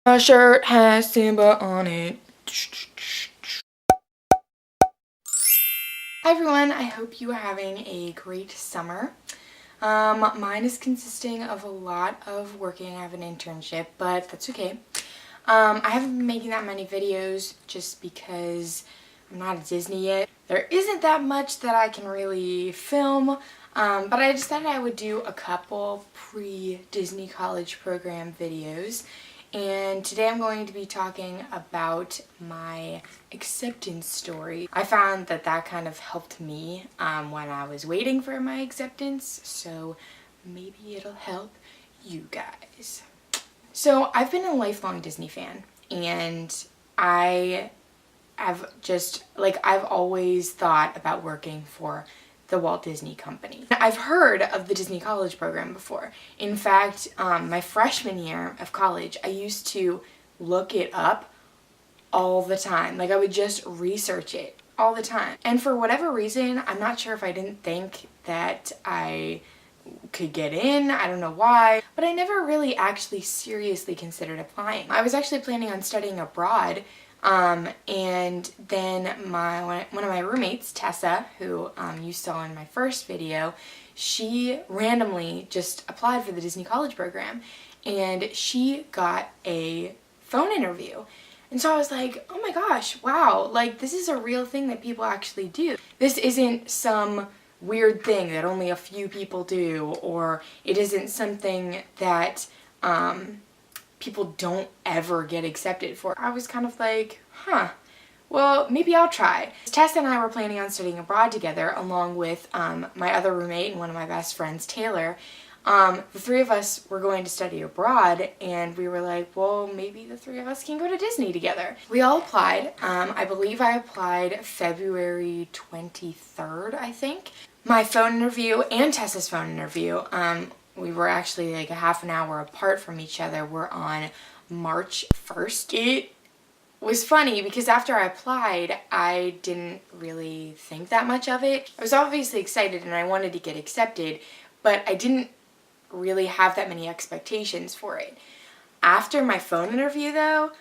My shirt has Simba on it. Hi everyone, I hope you are having a great summer. Mine is consisting of a lot of working. I have an internship, but that's okay. I haven't been making that many videos just because I'm not at Disney yet. There isn't that much that I can really film, but I decided I would do a couple pre-Disney college program videos. And today I'm going to be talking about my acceptance story. I found that that kind of helped me when I was waiting for my acceptance, so maybe it'll help you guys. So I've been a lifelong Disney fan, and I've always thought about working for the Walt Disney Company. I've heard of the Disney College program before. In fact, my freshman year of college, I used to look it up all the time. Like, I would just research it all the time. And for whatever reason, I'm not sure if I didn't think that I could get in, I don't know why, but I never really actually seriously considered applying. I was actually planning on studying abroad, and then one of my roommates, Tessa, who you saw in my first video, she randomly just applied for the Disney College program, and she got a phone interview. And so I was like, oh my gosh, wow, like, this is a real thing that people actually do. This isn't some weird thing that only a few people do, or it isn't something that people don't ever get accepted for. I was kind of like, well, maybe I'll try. Tess and I were planning on studying abroad together, along with my other roommate and one of my best friends, Taylor. The three of us were going to study abroad, and we were like, well, maybe the three of us can go to Disney together. We all applied. I believe I applied February 23rd, I think. My phone interview and Tessa's phone interview, we were actually like a half an hour apart from each other, were on March 1st. It was funny because after I applied, I didn't really think that much of it. I was obviously excited and I wanted to get accepted, but I didn't really have that many expectations for it. After my phone interview though,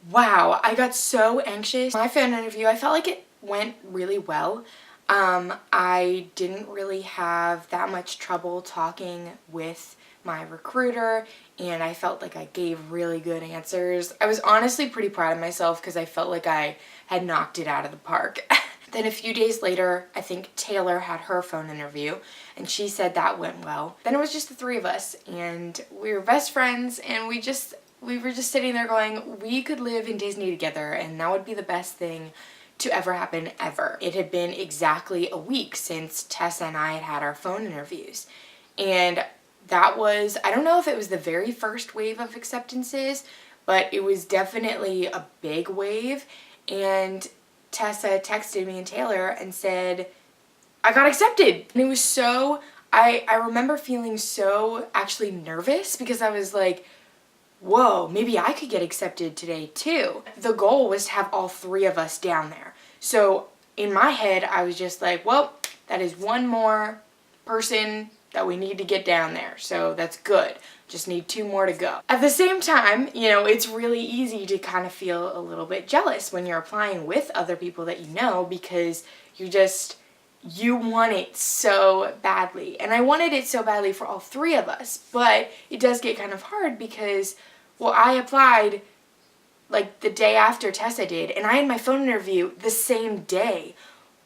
wow, I got so anxious. My phone interview, I felt like it went really well. I didn't really have that much trouble talking with my recruiter, and I felt like I gave really good answers. I was honestly pretty proud of myself because I felt like I had knocked it out of the park. Then a few days later, I think Taylor had her phone interview, and she said that went well. Then it was just the three of us, and we were best friends, and we were just sitting there going, we could live in Disney together, and that would be the best thing to ever happen ever. It had been exactly a week since Tessa and I had had our phone interviews, and that was, I don't know if it was the very first wave of acceptances, but it was definitely a big wave. And Tessa texted me and Taylor and said, I got accepted. And it was so, I remember feeling so actually nervous because I was like, whoa, maybe I could get accepted today too. The goal was to have all three of us down there. So in my head, I was just like, well, that is one more person that we need to get down there. So that's good. Just need two more to go. At the same time, you know, it's really easy to kind of feel a little bit jealous when you're applying with other people that you know, because you want it so badly. And I wanted it so badly for all three of us, but it does get kind of hard because, well, I applied like the day after Tessa did, and I had my phone interview the same day.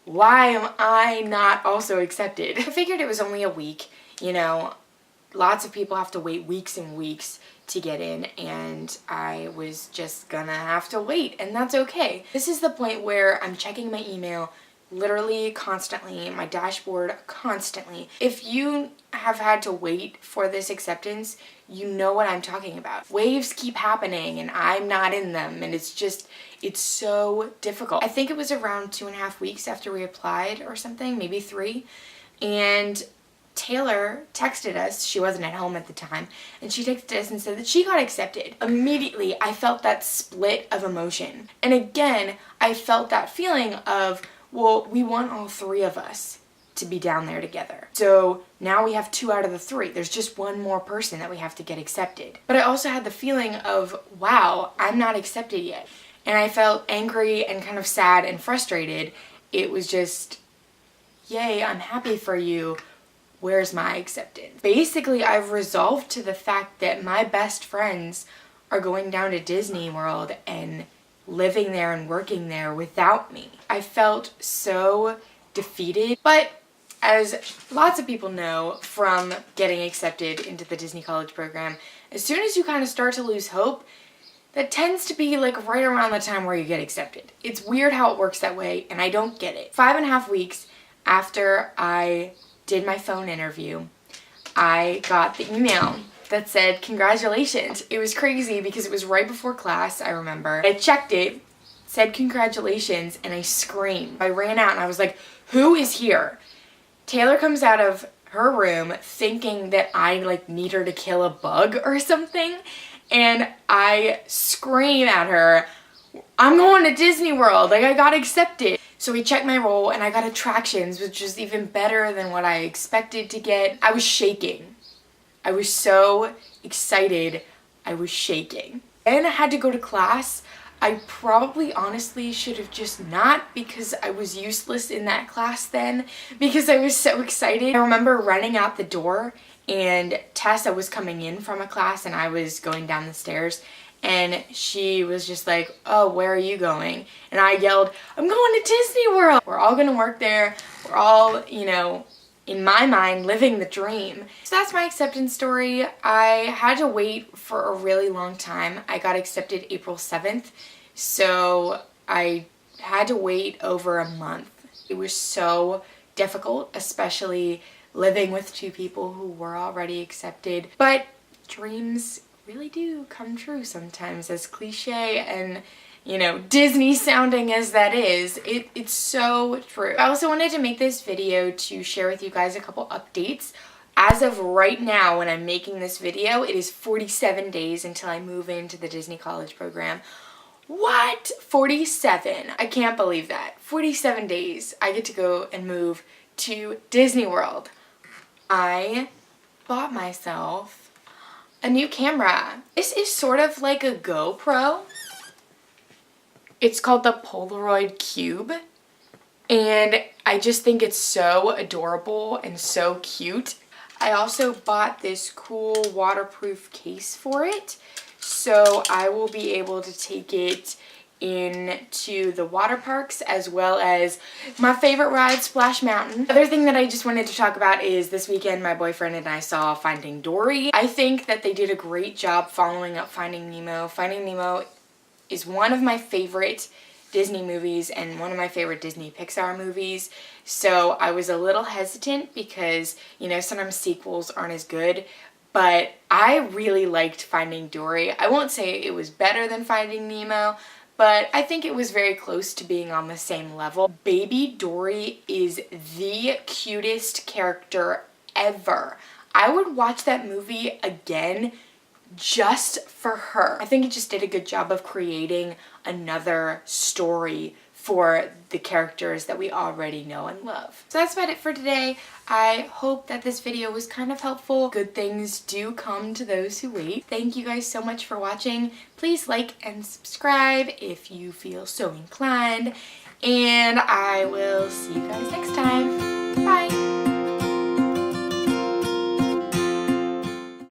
Why am I not also accepted? I figured it was only a week, you know, lots of people have to wait weeks and weeks to get in, and I was just gonna have to wait, and that's okay. This is the point where I'm checking my email literally constantly, my dashboard constantly. If you have had to wait for this acceptance, you know what I'm talking about. Waves keep happening and I'm not in them, and it's so difficult. I think it was around 2.5 weeks after we applied or something, maybe 3, and Taylor texted us, she wasn't at home at the time, and she texted us and said that she got accepted. Immediately, I felt that split of emotion. And again, I felt that feeling of, well, we want all three of us to be down there together. So now we have 2 out of the 3. There's just one more person that we have to get accepted. But I also had the feeling of, wow, I'm not accepted yet. And I felt angry and kind of sad and frustrated. It was just, yay, I'm happy for you. Where's my acceptance? Basically, I've resolved to the fact that my best friends are going down to Disney World and living there and working there without me. I felt so defeated, but as lots of people know from getting accepted into the Disney College program, as soon as you kind of start to lose hope, that tends to be like right around the time where you get accepted. It's weird how it works that way, and I don't get it. 5.5 weeks after I did my phone interview, I got the email that said, congratulations. It was crazy because it was right before class, I remember. I checked it, said congratulations, and I screamed. I ran out and I was like, who is here? Taylor comes out of her room thinking that I like need her to kill a bug or something, and I scream at her, I'm going to Disney World, like I got accepted. So we checked my roll and I got attractions, which was even better than what I expected to get. I was shaking. I was so excited, I was shaking. And I had to go to class. I probably honestly should have just not, because I was useless in that class then because I was so excited. I remember running out the door and Tessa was coming in from a class and I was going down the stairs and she was just like, oh, where are you going? And I yelled, I'm going to Disney World. We're all gonna work there. We're all, you know, in my mind, living the dream. So that's my acceptance story. I had to wait for a really long time. I got accepted April 7th, so I had to wait over a month. It was so difficult, especially living with 2 people who were already accepted. But dreams really do come true sometimes, as cliche and, you know, Disney sounding as that is. It's so true. I also wanted to make this video to share with you guys a couple updates. As of right now, when I'm making this video, it is 47 days until I move into the Disney College program. What? 47? I can't believe that. 47 days I get to go and move to Disney World. I bought myself a new camera. This is sort of like a GoPro. It's called the Polaroid Cube, and I just think it's so adorable and so cute. I also bought this cool waterproof case for it, so I will be able to take it into the water parks as well as my favorite ride, Splash Mountain. The other thing that I just wanted to talk about is this weekend my boyfriend and I saw Finding Dory. I think that they did a great job following up Finding Nemo. Finding Nemo is one of my favorite Disney movies and one of my favorite Disney Pixar movies. So I was a little hesitant because, you know, sometimes sequels aren't as good, but I really liked Finding Dory. I won't say it was better than Finding Nemo, but I think it was very close to being on the same level. Baby Dory is the cutest character ever. I would watch that movie again just for her. I think it just did a good job of creating another story for the characters that we already know and love. So that's about it for today. I hope that this video was kind of helpful. Good things do come to those who wait. Thank you guys so much for watching. Please like and subscribe if you feel so inclined. And I will see you guys next time. Bye!